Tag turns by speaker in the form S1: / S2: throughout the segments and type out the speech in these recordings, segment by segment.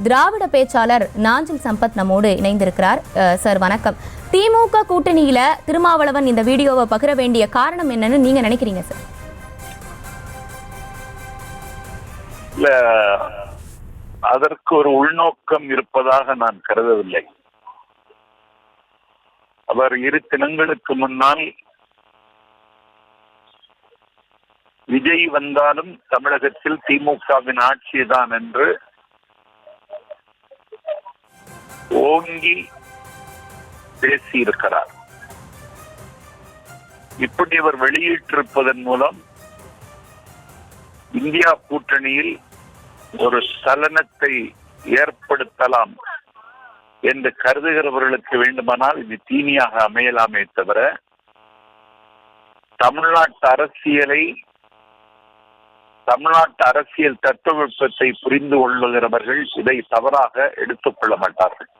S1: திராவிட பேச்சாளர் நாஞ்சில் சம்பத் நம்மோடு இணைந்திருக்கிறார். சார் வணக்கம். திமுக கூட்டணியில திருமாவளவன் இந்த வீடியோவை பகிர வேண்டிய காரணம் என்னன்னு நீங்க நினைக்கிறீங்க சார்?
S2: இல்ல, அதற்கு ஒரு உள்நோக்கம் இருப்பதாக நான் கருதவில்லை. அவர் 2 தினங்களுக்கு முன்னால் விஜய் வந்தாலும் தமிழகத்தில் திமுகவின் ஆட்சிதான் என்று ஓங்கி பேசியிருக்கிறார். இப்படி அவர் வெளியிட்டிருப்பதன் மூலம் இந்தியா கூட்டணியில் ஒரு சலனத்தை ஏற்படுத்தலாம் என்று கருதுகிறவர்களுக்கு வேண்டுமானால் இது தீனியாக அமையலாமே தவிர தமிழ்நாட்டு அரசியல் தத்துவத்தை புரிந்து கொள்ளுகிறவர்கள் இதை தவறாக எடுத்துக் கொள்ள மாட்டார்கள்.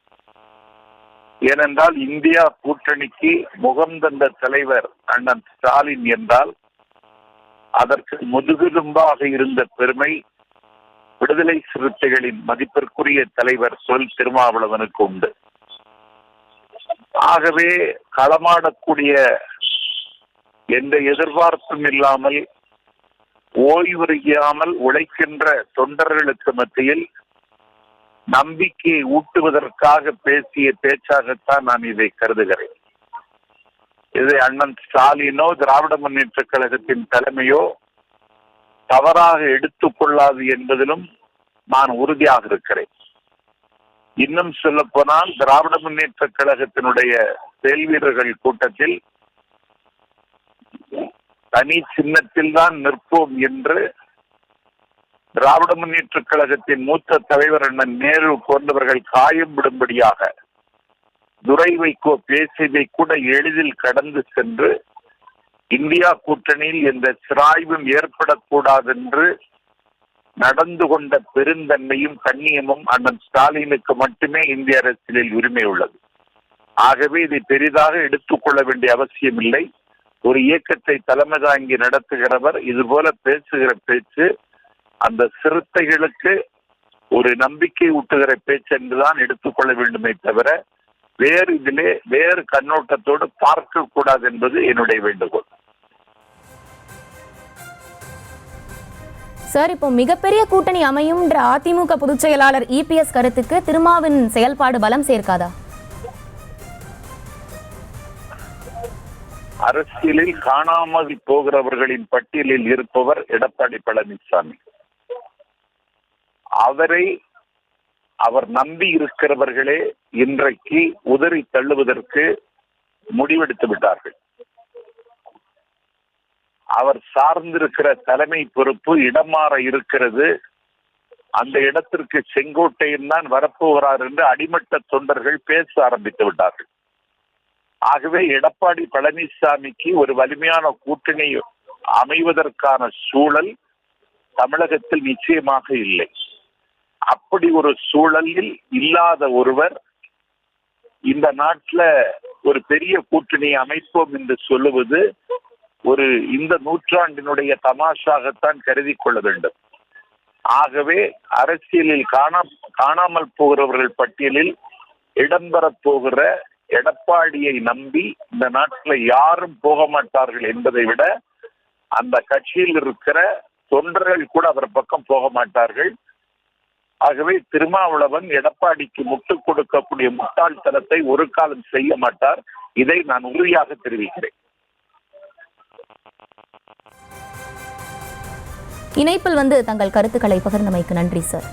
S2: ஏனென்றால் இந்தியா கூட்டணிக்கு முகம் தந்த தலைவர் அண்ணன் ஸ்டாலின் என்றால் அதற்கு முதுகெலும்பாக இருந்த பெருமை விடுதலை சிறுத்தைகளின் மதிப்பிற்குரிய தலைவர் திருமாவளவனுக்கு உண்டு. ஆகவே களமாடக்கூடிய எந்த எதிர்பார்ப்பும் இல்லாமல் ஓய்வறியாமல் உழைக்கின்ற தொண்டர்களுக்கு மத்தியில் நம்பிக்கையை ஊட்டுவதற்காக பேசிய பேச்சாகத்தான் நான் இதை கருதுகிறேன். இதை அண்ணன் ஸ்டாலினோ திராவிட முன்னேற்ற கழகத்தின் தலைமையோ தவறாக எடுத்துக் கொள்ளாது என்பதிலும் நான் உறுதியாக இருக்கிறேன். இன்னும் சொல்ல போனால் திராவிட முன்னேற்ற கழகத்தினுடைய செயல் வீரர்கள் கூட்டத்தில் தனி சின்னத்தில் தான் நிற்போம் என்று திராவிட முன்னேற்ற கழகத்தின் மூத்த தலைவர் அண்ணன் நேரு போன்றவர்கள் காயம் விடும்படியாக துரை வைகோ பேசியதை கூட எளிதில் கடந்து சென்று இந்தியா கூட்டணியில் எந்த சிராய்வும் ஏற்படக்கூடாது என்று நடந்து கொண்ட பெருந்தன்மையும் கண்ணியமும் அண்ணன் ஸ்டாலினுக்கு மட்டுமே இந்திய அரசியலில் உரிமை உள்ளது. ஆகவே இதை பெரிதாக எடுத்துக்கொள்ள வேண்டிய அவசியம் இல்லை. ஒரு இயக்கத்தை தலைமை தாங்கி நடத்துகிறவர் இதுபோல பேசுகிற பேச்சு அந்த சிறுத்தைகளுக்கு ஒரு நம்பிக்கை ஊட்டுகிற பேச்சு என்றுதான் எடுத்துக்கொள்ள வேண்டுமே தவிர வேறு கண்ணோட்டத்தோடு பார்க்க கூடாது என்பது என்னுடைய வேண்டுகோள்.
S1: சார், இப்போ மிகப்பெரிய கூட்டணி அமையும்ன்ற அதிமுக பொதுச் செயலாளர் EPS கருத்துக்கு திருமாவின் செயல்பாடு பலம் சேர்க்காதா?
S2: அரசியலில் காணாமல் போகிறவர்களின் பட்டியலில் இருப்பவர் எடப்பாடி பழனிசாமி. அவர் நம்பி இருக்கிறவர்களே இன்றைக்கு உதறி தள்ளுவதற்கு முடிவெடுத்து விட்டார்கள். அவர் சார்ந்திருக்கிற தலைமை பொறுப்பு இடம் மாற இருக்கிறது. அந்த இடத்திற்கு செங்கோட்டையன் தான் வரப்போகிறார் என்று அடிமட்ட தொண்டர்கள் பேச ஆரம்பித்து விட்டார்கள். ஆகவே எடப்பாடி பழனிசாமிக்கு ஒரு வலிமையான கூட்டணி அமைவதற்கான சூழல் தமிழகத்தில் நிச்சயமாக இல்லை. அப்படி ஒரு சூழலில் இல்லாத ஒருவர் இந்த நாட்டில் ஒரு பெரிய கூட்டணி அமைப்போம் என்று சொல்லுவது இந்த நூற்றாண்டினுடைய தமாஷாகத்தான் கருதி கொள்ள வேண்டும். ஆகவே அரசியலில் காணாமல் போகிறவர்கள் பட்டியலில் இடம்பெறப் போகிற எடப்பாடியை நம்பி இந்த நாட்டில் யாரும் போக மாட்டார்கள் என்பதை விட அந்த கட்சியில் இருக்கிற தொண்டர்கள் கூட அவர் பக்கம் போக மாட்டார்கள். ஆகவே திருமாவளவன் எடப்பாடிக்கு முட்டுக் கொடுக்கக்கூடிய முட்டாள்தனத்தை ஒரு காலம் செய்ய மாட்டார். இதை நான் உறுதியாக தெரிவிக்கிறேன்.
S1: இணைப்பில் தங்கள் கருத்துக்களை பகிர்ந்தமைக்கு நன்றி சார்.